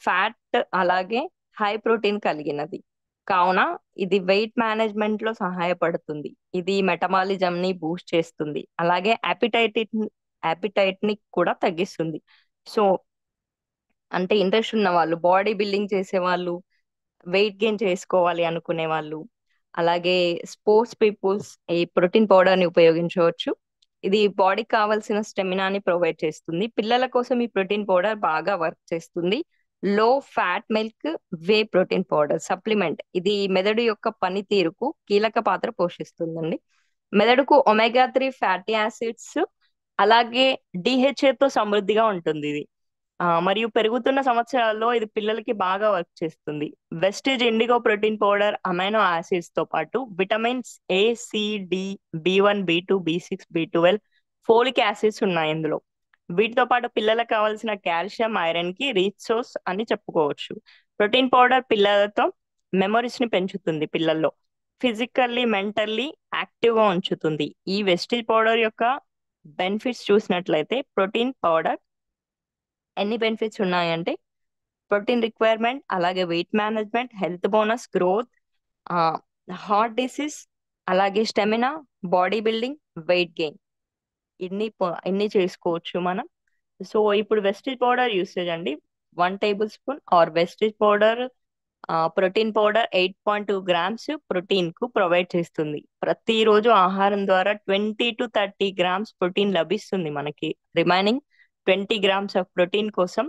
ఫ్యాట్ అలాగే హై ప్రోటీన్ కలిగినది కావున ఇది వెయిట్ మేనేజ్మెంట్ లో సహాయపడుతుంది. ఇది మెటబాలిజం ని బూస్ట్ చేస్తుంది, అలాగే యాపిటైట్ ని కూడా తగ్గిస్తుంది. సో అంటే ఇంట్రెస్ట్ ఉన్న వాళ్ళు, బాడీ బిల్డింగ్ చేసే వాళ్ళు, వెయిట్ గెయిన్ చేసుకోవాలి అనుకునే వాళ్ళు, అలాగే స్పోర్ట్స్ పీపుల్స్ ఈ ప్రోటీన్ పౌడర్ ని ఉపయోగించవచ్చు. ఇది బాడీకి కావాల్సిన స్టెమినాని ప్రొవైడ్ చేస్తుంది. పిల్లల కోసం ఈ ప్రోటీన్ పౌడర్ బాగా వర్క్ చేస్తుంది. లో fat milk whey protein powder supplement, ఇది మెదడు యొక్క పనితీరుకు కీలక పాత్ర పోషిస్తుందండి. మెదడుకు ఒమేగా 3 ఫ్యాటీ యాసిడ్స్ అలాగే DHA తో సమృద్ధిగా ఉంటుంది ఇది. మరియు పెరుగుతున్న సంవత్సరాల్లో ఇది పిల్లలకి బాగా వర్క్ చేస్తుంది. Vestige Indigo protein powder amino acids తో పాటు vitamins A, C, D, B1, B2, B6, B12, folic acids ఉన్నాయి ఇందులో. వీటితో పాటు పిల్లలకు కావాల్సిన కాల్షియం, ఐరన్ కి రిచ్ సోర్స్ అని చెప్పుకోవచ్చు. ప్రోటీన్ పౌడర్ పిల్లలతో మెమరీస్ ని పెంచుతుంది, పిల్లల్లో ఫిజికల్లీ మెంటల్లీ యాక్టివ్ గా ఉంచుతుంది. ఈ వెస్టేజ్ పౌడర్ యొక్క బెనిఫిట్స్ చూసినట్లయితే ప్రోటీన్ పౌడర్ ఎన్ని బెనిఫిట్స్ ఉన్నాయంటే ప్రోటీన్ రిక్వైర్మెంట్, అలాగే weight management, health bonus, growth, heart disease, అలాగే stamina, body building, weight gain, ఇన్ని చేసుకోవచ్చు మనం. సో ఇప్పుడు వెస్టేజ్ పౌడర్ యూసేజ్ అండి. 1 tablespoon or Vestige powder protein powder 8.2 grams protein కు ప్రొవైడ్ చేస్తుంది. ప్రతిరోజు ఆహారం ద్వారా 20 to 30 గ్రామ్స్ ప్రోటీన్ లభిస్తుంది మనకి. రిమైనింగ్ 20 గ్రామ్స్ ఆఫ్ ప్రోటీన్ కోసం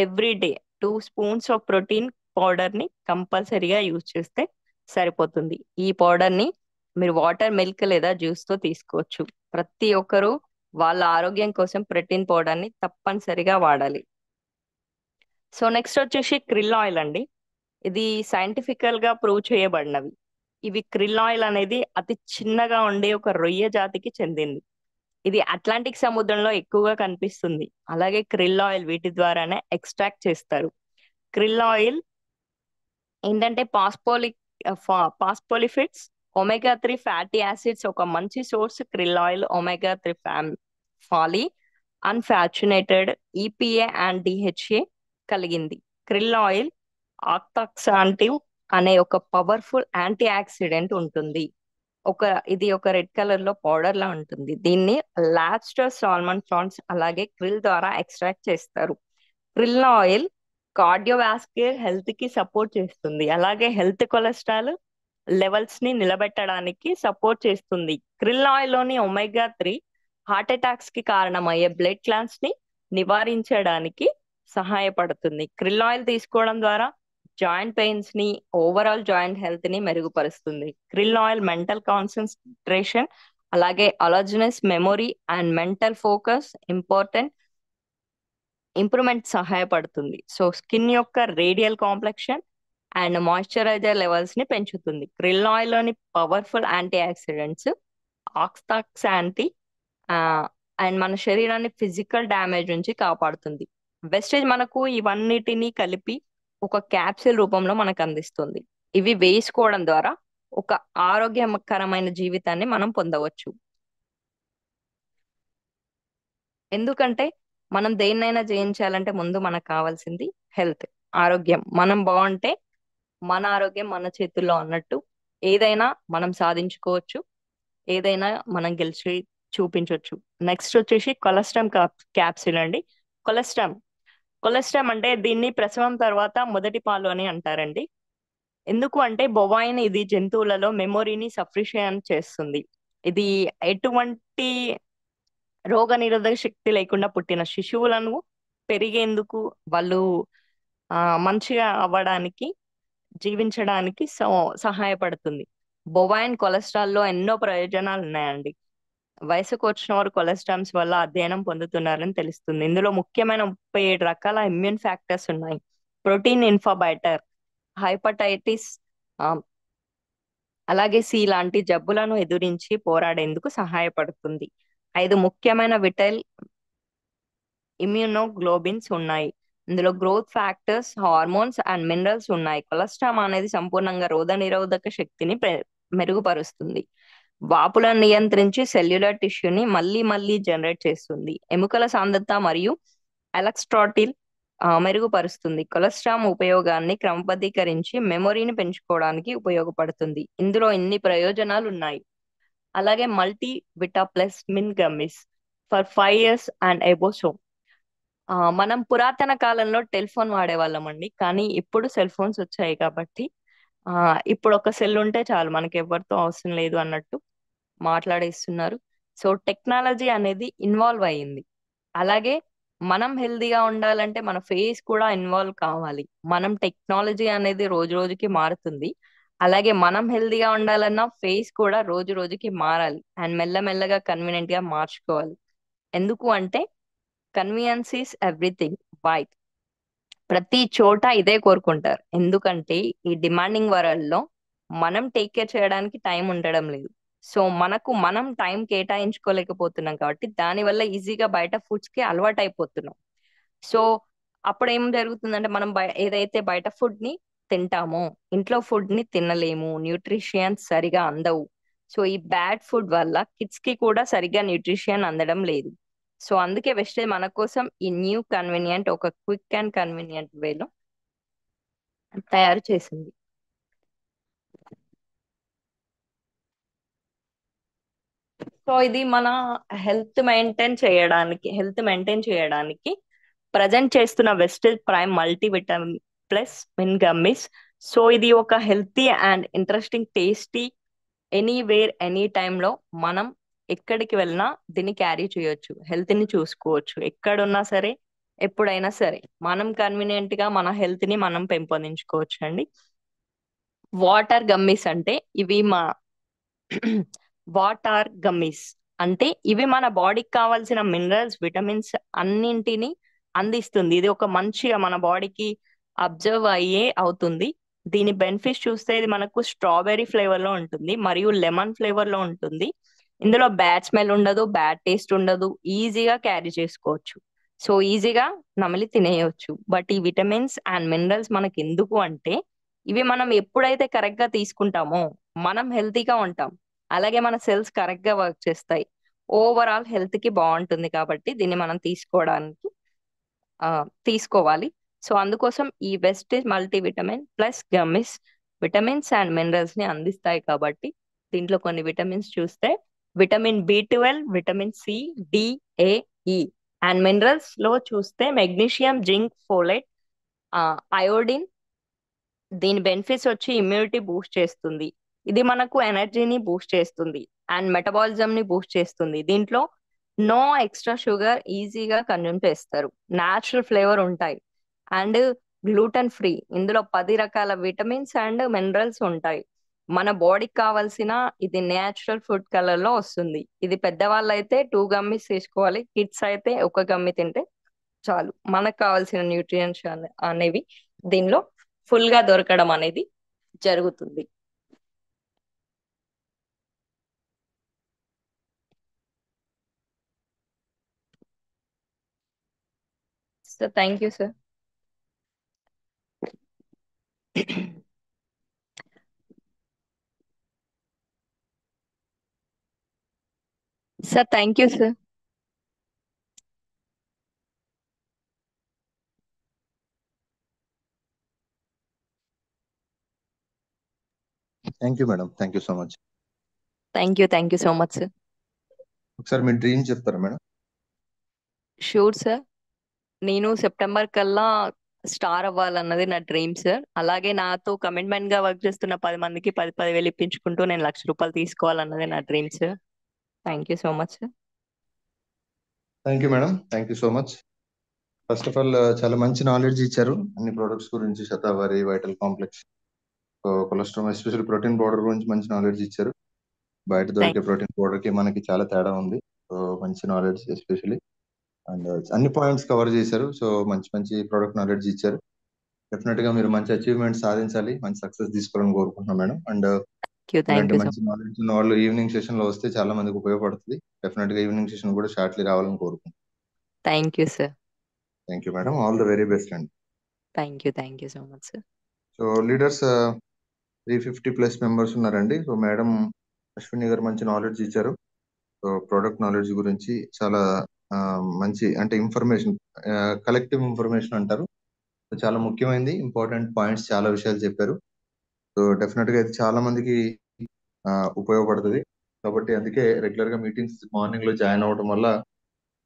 every day 2 spoons of protein powder ని కంపల్సరీగా యూజ్ చేస్తే సరిపోతుంది. ఈ పౌడర్ ని మీరు వాటర్, మిల్క్ లేదా జ్యూస్ తో తీసుకోవచ్చు. ప్రతి ఒక్కరూ వాళ్ళ ఆరోగ్యం కోసం ప్రోటీన్ పౌడర్ ని తప్పనిసరిగా వాడాలి. సో నెక్స్ట్ వచ్చేసి క్రిల్ ఆయిల్ అండి. ఇది సైంటిఫికల్ గా ప్రూవ్ చేయబడినవి. క్రిల్ ఆయిల్ అనేది అతి చిన్నగా ఉండే ఒక రొయ్య జాతికి చెందింది. ఇది అట్లాంటిక్ సముద్రంలో ఎక్కువగా కనిపిస్తుంది. అలాగే క్రిల్ ఆయిల్ వీటి ద్వారానే ఎక్స్ట్రాక్ట్ చేస్తారు. క్రిల్ ఆయిల్ ఏంటంటే పాస్పోలిఫిడ్స్, ఒమేగా 3 ఫ్యాటీ యాసిడ్స్ ఒక మంచి source. Krill oil omega 3 polyunsaturated EPA and DHA కలిగింది. క్రిల్ ఆయిల్ ఆక్తాక్సాంటివ్ అనే ఒక పవర్ఫుల్ యాంటీ ఆక్సిడెంట్ ఉంటుంది. ఇది ఒక రెడ్ కలర్ లో పౌడర్ లా ఉంటుంది. దీన్ని లాబ్స్టర్ సాల్మన్ ప్రాన్స్ అలాగే క్రిల్ ద్వారా ఎక్స్ట్రాక్ట్ చేస్తారు. క్రిల్ ఆయిల్ కార్డియోవాస్క్యులర్ హెల్త్ కి సపోర్ట్ చేస్తుంది, అలాగే హెల్త్ కొలెస్ట్రాల్ లెవెల్స్ ని నిలబెట్టడానికి సపోర్ట్ చేస్తుంది. క్రిల్ ఆయిల్ లోని ఒమేగా 3 హార్ట్ అటాక్స్ కి కారణమయ్యే బ్లడ్ క్లాట్స్ ని నివారించడానికి సహాయపడుతుంది. క్రిల్ ఆయిల్ తీసుకోవడం ద్వారా జాయింట్ పెయిన్స్ ని, ఓవరాల్ జాయింట్ హెల్త్ ని మెరుగుపరుస్తుంది. క్రిల్ ఆయిల్ మెంటల్ కాన్సన్ట్రేషన్ అలాగే alertness, memory and mental focus improvement సహాయపడుతుంది. సో స్కిన్ యొక్క radiant complexion and moisturiser levels ని పెంచుతుంది. క్రిల్ ఆయిల్ లోని powerful antioxidants astaxanthin and మన శరీరాన్ని ఫిజికల్ డ్యామేజ్ నుంచి కాపాడుతుంది. వెస్టేజ్ మనకు ఇవన్నిటిని కలిపి ఒక క్యాప్సిల్ రూపంలో మనకు అందిస్తుంది. ఇవి వేసుకోవడం ద్వారా ఒక ఆరోగ్యకరమైన జీవితాన్ని మనం పొందవచ్చు. ఎందుకంటే మనం దేన్నైనా జయించాలంటే ముందు మనకు కావాల్సింది హెల్త్, ఆరోగ్యం. మనం బాగుంటే మన ఆరోగ్యం మన చేతుల్లో అన్నట్టు ఏదైనా మనం సాధించుకోవచ్చు, ఏదైనా మనం గెలిచి చూపించవచ్చు. నెక్స్ట్ వచ్చేసి కొలెస్ట్రామ్ క్యాప్సిల్ అండి. కొలెస్ట్రామ్ కొలెస్ట్రామ్ అంటే దీన్ని ప్రసవం తర్వాత మొదటి పాలు అని అంటారండి. ఎందుకు అంటే బొవైన్ ఇది జంతువులలో మెమొరీని సఫిషియెంట్ చేస్తుంది. ఇది ఎటువంటి రోగ నిరోధక శక్తి లేకుండా పుట్టిన శిశువులను పెరిగేందుకు, వాళ్ళు ఆ మంచిగా అవ్వడానికి, జీవించడానికి సహాయపడుతుంది. బొవైన్ కొలెస్ట్రాల్ లో ఎన్నో ప్రయోజనాలు ఉన్నాయండి. వయసుకు వచ్చిన వారు కొలెస్ట్రామ్స్ వల్ల అధ్యయనం పొందుతున్నారని తెలుస్తుంది. ఇందులో ముఖ్యమైన 37 రకాల ఇమ్యూన్ ఫ్యాక్టర్స్ ఉన్నాయి. ప్రోటీన్ ఇన్ఫాబైటర్, హైపటైటిస్, అలాగే సి లాంటి జబ్బులను ఎదురించి పోరాడేందుకు సహాయపడుతుంది. 5 ముఖ్యమైన విటల్ ఇమ్యూనోగ్లోబిన్స్ ఉన్నాయి. ఇందులో growth factors, hormones and minerals ఉన్నాయి. కొలెస్ట్రాల్ అనేది సంపూర్ణంగా రోగ నిరోధక శక్తిని మెరుగుపరుస్తుంది. వాపులను నియంత్రించి సెల్యులర్ టిష్యూని మళ్ళీ మళ్ళీ జనరేట్ చేస్తుంది. ఎముకల సాంద్రత మరియు ఎలక్ట్రాటిల్ మెరుగుపరుస్తుంది. కొలెస్ట్రాల్ ఉపయోగాన్ని క్రమబద్ధీకరించి మెమొరీని పెంచుకోవడానికి ఉపయోగపడుతుంది. ఇందులో ఇన్ని ప్రయోజనాలు ఉన్నాయి. అలాగే multi vita plus min gummies for 5 years and above. మనం పురాతన కాలంలో టెలిఫోన్ వాడేవాళ్ళం అండి, కానీ ఇప్పుడు సెల్ ఫోన్స్ వచ్చాయి కాబట్టి ఆ ఇప్పుడు ఒక సెల్ ఉంటే చాలు, మనకి ఎవరితో అవసరం లేదు అన్నట్టు మాట్లాడేస్తున్నారు. సో టెక్నాలజీ అనేది ఇన్వాల్వ్ అయ్యింది. అలాగే మనం హెల్దీగా ఉండాలంటే మన ఫేస్ కూడా ఇన్వాల్వ్ కావాలి. మనం టెక్నాలజీ అనేది రోజు రోజుకి మారుతుంది. అలాగే మనం హెల్దీగా ఉండాలన్నా ఫేస్ కూడా రోజు రోజుకి మారాలి అండ్ మెల్లమెల్లగా కన్వీనియంట్ గా మార్చుకోవాలి. ఎందుకు అంటే కన్వీనియన్స్ ఈస్ ఎవ్రీథింగ్. బై ప్రతి చోట ఇదే కోరుకుంటారు. ఎందుకంటే ఈ డిమాండింగ్ వరల్డ్ లో మనం టేక్ కేర్ చేయడానికి టైం ఉండడం లేదు. సో మనకు మనం టైం కేటాయించుకోలేకపోతున్నాం కాబట్టి దానివల్ల ఈజీగా బయట ఫుడ్స్ కి అలవాటు అయిపోతున్నాం. సో అప్పుడు ఏం జరుగుతుందంటే మనం ఏదైతే బయట ఫుడ్ ని తింటామో ఇంట్లో ఫుడ్ ని తినలేము, న్యూట్రిషియన్స్ సరిగా అందవు. సో ఈ బ్యాడ్ ఫుడ్ వల్ల కిడ్స్ కి కూడా సరిగా న్యూట్రిషన్ అందడం లేదు. సో అందుకే వెస్టేజ్ మన కోసం ఈ న్యూ కన్వీనియంట్, ఒక క్విక్ అండ్ కన్వీనియంట్ వేలో తయారు చేసింది. సో ఇది మన హెల్త్ మెయింటైన్ చేయడానికి ప్రజెంట్ చేస్తున్న wastage prime multivitamin plus min gummies. So ఇది ఒక healthy and interesting tasty anywhere any లో మనం ఎక్కడికి వెళ్ళినా దీన్ని క్యారీ చేయొచ్చు, హెల్త్ ని చూసుకోవచ్చు. ఎక్కడున్నా సరే, ఎప్పుడైనా సరే మనం కన్వీనియంట్ గా మన హెల్త్ ని మనం పెంపొందించుకోవచ్చు అండి. వాటర్ గమ్మీస్ అంటే ఇవి మా వాటర్ గమ్మీస్ అంటే ఇవి మన బాడీకి కావాల్సిన మినరల్స్, విటమిన్స్ అన్నింటినీ అందిస్తుంది. ఇది ఒక మంచిగా మన బాడీకి అబ్జర్వ్ అయ్యే అవుతుంది. దీని బెనిఫిట్స్ చూస్తే ఇది మనకు స్ట్రాబెర్రీ ఫ్లేవర్ లో ఉంటుంది మరియు లెమన్ ఫ్లేవర్ లో ఉంటుంది. ఇందులో బ్యాడ్ స్మెల్ ఉండదు, బ్యాడ్ టేస్ట్ ఉండదు, ఈజీగా క్యారీ చేసుకోవచ్చు. సో ఈజీగా నమిలి తినేయొచ్చు. బట్ ఈ విటమిన్స్ అండ్ మినరల్స్ మనకి ఎందుకు అంటే ఇవి మనం ఎప్పుడైతే కరెక్ట్ గా తీసుకుంటామో మనం హెల్తీగా ఉంటాం. అలాగే మన సెల్స్ కరెక్ట్ గా వర్క్ చేస్తాయి. ఓవరాల్ హెల్త్ కి బాగుంటుంది కాబట్టి దీన్ని మనం ఆ తీసుకోవాలి. సో అందుకోసం ఈ Vestige multivitamin plus gummies vitamins and minerals ని అందిస్తాయి. కాబట్టి దీంట్లో కొన్ని విటమిన్స్ చూస్తే vitamin B12, vitamin C, D, A, E. And minerals లో చూస్తే మెగ్నీషియం, జింక్, ఫోలేట్, అయోడిన్. దీని బెనిఫిట్స్ వచ్చి ఇమ్యూనిటీ బూస్ట్ చేస్తుంది, ఇది మనకు ఎనర్జీని బూస్ట్ చేస్తుంది అండ్ మెటబాలిజం ని బూస్ట్ చేస్తుంది. దీంట్లో నో ఎక్స్ట్రా షుగర్, ఈజీగా కన్జ్యూమ్ చేస్తారు, న్యాచురల్ ఫ్లేవర్ ఉంటాయి అండ్ గ్లూటెన్ ఫ్రీ. ఇందులో 10 రకాల విటమిన్స్ అండ్ మినరల్స్ ఉంటాయి. మన బాడీకి కావాల్సిన ఇది నేచురల్ ఫుడ్ కలర్ లో వస్తుంది. ఇది పెద్దవాళ్ళు అయితే 2 గమ్మిస్ తీసుకోవాలి, కిడ్స్ అయితే ఒక గమ్మి తింటే చాలు. మనకు కావాల్సిన న్యూట్రియంట్స్ అనేవి దీనిలో ఫుల్ గా దొరకడం అనేది జరుగుతుంది. So thank you sir. Sir thank you sir. Thank you madam, thank you so much. Thank you so much sir. ఒకసారి మీ డ్రీమ్ చెప్తారా మేడం? Sure sir. నేను సెప్టెంబర్ కల్లా స్టార్ అవ్వాలన్నది నా డ్రీమ్ సార్. అలాగే నాతో కమిట్మెంట్ గా వర్క్ చేస్తున్న 10 మందికి 10,000 ఇప్పించుకుంటూ నేను ₹1,00,000 తీసుకోవాలన్నది నా dream sir. Thank you so much sir. Thank you madam, thank you so much. First of all చాలా మంచి నాలెడ్జ్ ఇచ్చారు అన్ని ప్రొడక్ట్స్ గురించి, Shatavari, vital complex, cholesterol, special protein powder గురించి మంచి నాలెడ్జ్ ఇచ్చారు. బయట దొరికే ప్రోటీన్ పౌడర్ కి మనకి చాలా తేడా ఉంది. సో మంచి నాలెడ్జ్ ఎస్పెషల్లీ, అండ్ అన్ని పాయింట్స్ కవర్ చేశారు. సో మంచి మంచి ప్రొడక్ట్ నాలెడ్జ్ ఇచ్చారు. డెఫినెట్ గా మీరు మంచి అచీవ్మెంట్ సాధించాలి, మంచి సక్సెస్ తీసుకోవాలని కోరుకుంటున్నాం మేడం. అండ్ థ్యాంక్ ఇలాంటి యూ సో మంచి నాలెడ్జ్ ఉన్న వాళ్ళు ఈవినింగ్ సెషన్ లో వస్తే చాలా మందికి ఉపయోగపడుతుంది. డెఫినెట్ గా ఈవినింగ్ సెషన్ కూడా షార్ట్లీ రావాలని కోరుకుంటున్నాం. Thank you sir. Thank you madam, all the very best అండి. Thank you so much sir. So leaders 350+ members ఉన్నారండి. సో మేడం అశ్విని గారు మంచి నాలెడ్జ్ ఇచ్చారు. సో ప్రోడక్ట్ నాలెడ్జ్ గురించి చాలా మంచి, అంటే ఇన్ఫర్మేషన్, కలెక్టివ్ ఇన్ఫర్మేషన్ అంటారు. సో చాలా ముఖ్యమైనది, ఇంపార్టెంట్ పాయింట్స్, చాలా విషయాలు చెప్పారు. సో డెఫినెట్ గా ఇది చాలా మందికి ఉపయోగపడుతుంది. కాబట్టి అందుకే రెగ్యులర్ గా మీటింగ్స్ మార్నింగ్ లో జాయిన్ అవ్వడం వల్ల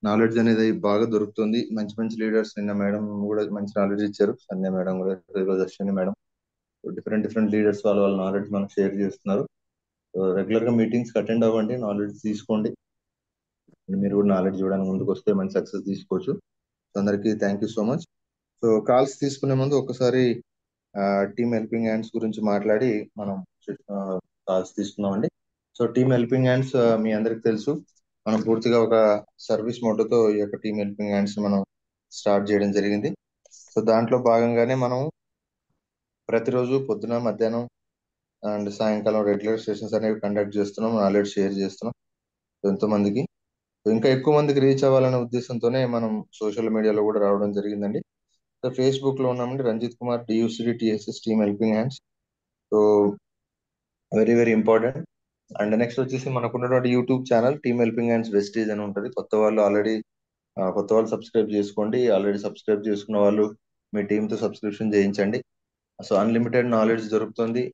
నాలెడ్జ్ అనేది బాగా దొరుకుతుంది. మంచి మంచి లీడర్స్, నిన్న మేడం కూడా మంచి నాలెడ్జ్ ఇచ్చారు, సంధ్య మేడం కూడా, ఈరోజు Ashwini madam, different different leaders వాళ్ళ నాలెడ్జ్ మనకు షేర్ చేస్తున్నారు. సో రెగ్యులర్ గా మీటింగ్స్ అటెండ్ అవ్వండి, నాలెడ్జ్ తీసుకోండి. మీరు కూడా నాలెడ్జ్ ఇవ్వడానికి ముందుకు వస్తే మంచి సక్సెస్ తీసుకోవచ్చు. సో అందరికీ thank you so much. So calls తీసుకునే ముందు ఒకసారి టీమ్ హెల్పింగ్ హ్యాండ్స్ గురించి మాట్లాడి మనం కాల్స్ తీసుకున్నామండి. సో టీమ్ హెల్పింగ్ హ్యాండ్స్ మీ అందరికి తెలుసు, మనం పూర్తిగా ఒక సర్వీస్ మోటోతో ఈ యొక్క టీమ్ హెల్పింగ్ హ్యాండ్స్ మనం స్టార్ట్ చేయడం జరిగింది. సో దాంట్లో భాగంగానే మనం ప్రతిరోజు పొద్దున, మధ్యాహ్నం అండ్ సాయంకాలం రెగ్యులర్ సెషన్స్ అనేవి కండక్ట్ చేస్తున్నాం, నాలెడ్జ్ షేర్ చేస్తున్నాం ఎంతో మందికి. ఇంకా ఎక్కువ మందికి రీచ్ అవ్వాలనే ఉద్దేశంతోనే మనం సోషల్ మీడియాలో కూడా రావడం జరిగిందండి. సో ఫేస్బుక్ లో ఉన్నామండి, Ranjit Kumar DUCDTSS team helping hands. So very very important. And next వచ్చేసి మనకు ఉన్నటువంటి YouTube channel team helping hands Vestige అని ఉంటుంది. కొత్త వాళ్ళు సబ్స్క్రైబ్ చేసుకోండి. ఆల్రెడీ సబ్స్క్రైబ్ చేసుకున్న వాళ్ళు మీ టీంతో సబ్స్క్రిప్షన్ చేయించండి. సో అన్లిమిటెడ్ నాలెడ్జ్ దొరుకుతుంది.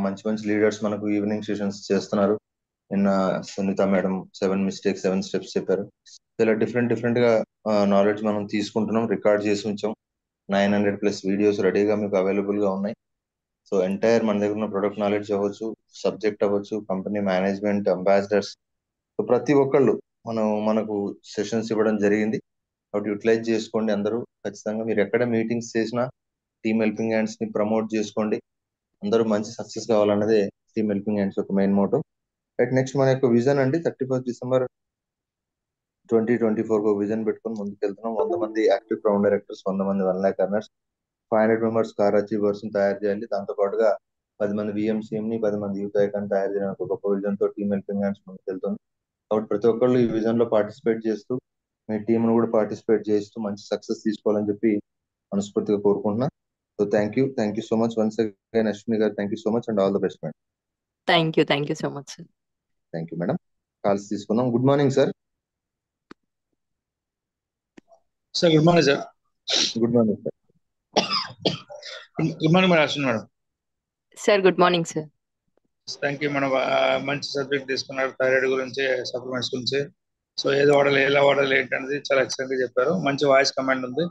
మంచి మంచి లీడర్స్ మనకు ఈవినింగ్ సెషన్స్ చేస్తున్నారు. నిన్న సునీత మేడం 7 మిస్టేక్స్ 7 స్టెప్స్ చెప్పారు. ఇలా డిఫరెంట్ గా నాలెడ్జ్ మనం తీసుకుంటున్నాం, రికార్డ్ చేసి ఉంచాం. 900+ వీడియోస్ రెడీగా మీకు అవైలబుల్ గా ఉన్నాయి. సో ఎంటైర్ మన దగ్గర ఉన్న ప్రొడక్ట్ నాలెడ్జ్ అవ్వచ్చు, సబ్జెక్ట్ అవ్వచ్చు, కంపెనీ మేనేజ్మెంట్, అంబాసిడర్స్, సో ప్రతి ఒక్కళ్ళు మనకు సెషన్స్ ఇవ్వడం జరిగింది. కాబట్టి యూటిలైజ్ చేసుకోండి అందరూ. ఖచ్చితంగా మీరు ఎక్కడ మీటింగ్స్ చేసినా టీమ్ హెల్పింగ్ హ్యాండ్స్ ని ప్రమోట్ చేసుకోండి. అందరూ మంచి సక్సెస్ కావాలన్నదే టీమ్ హెల్పింగ్ హ్యాండ్స్ యొక్క మెయిన్ మోటో. రైట్, నెక్స్ట్ మన యొక్క విజన్ అండి, 31 డిసెంబర్ 2024 విజన్ పెట్టుకొని ముందుకు వెళ్తున్నాం. 100 మంది యాక్టివ్ క్రౌన్ డైరెక్టర్స్, 100 మంది 1 lakh earners, 500 members car achievers తయారు చేయాలి. దాంతో పాటుగా 10 మంది VMCM ని, 10 మంది యూత్ ఐకాన్ తయారు చేయడానికి ఒక గొప్ప విజన్ తో టీమ్ హెల్పింగ్ హ్యాండ్స్ ముందుకు వెళ్తుంది. కాబట్టి ప్రతి ఒక్కళ్ళు ఈ విజన్ లో పార్టిసిపేట్ చేస్తూ, మీ టీమ్ ను కూడా పార్టిసిపేట్ చేస్తూ మంచి సక్సెస్ తీసుకోవాలని చెప్పి మనస్ఫూర్తిగా కోరుకుంటున్నా. So thank you so much once again Ashwini గారు, thank you so much and all the best madam. Thank you so much sir. Thank you madam. Calls తీసుకుందాం. Good morning sir. Sir good morning sir. Good morning sir. Good morning madam, Ashwini madam. Sir good morning sir. Thank you madam. మంచి subject తీసుకున్నారు, thyroid గురించి, supplements గురించి. So ఏది వాడాలి, ఎలా వాడాలి ఏంటనేది చాలా ఎక్సలెంట్ గా చెప్పారు. మంచి వాయిస్ కమాండ్ ఉంది.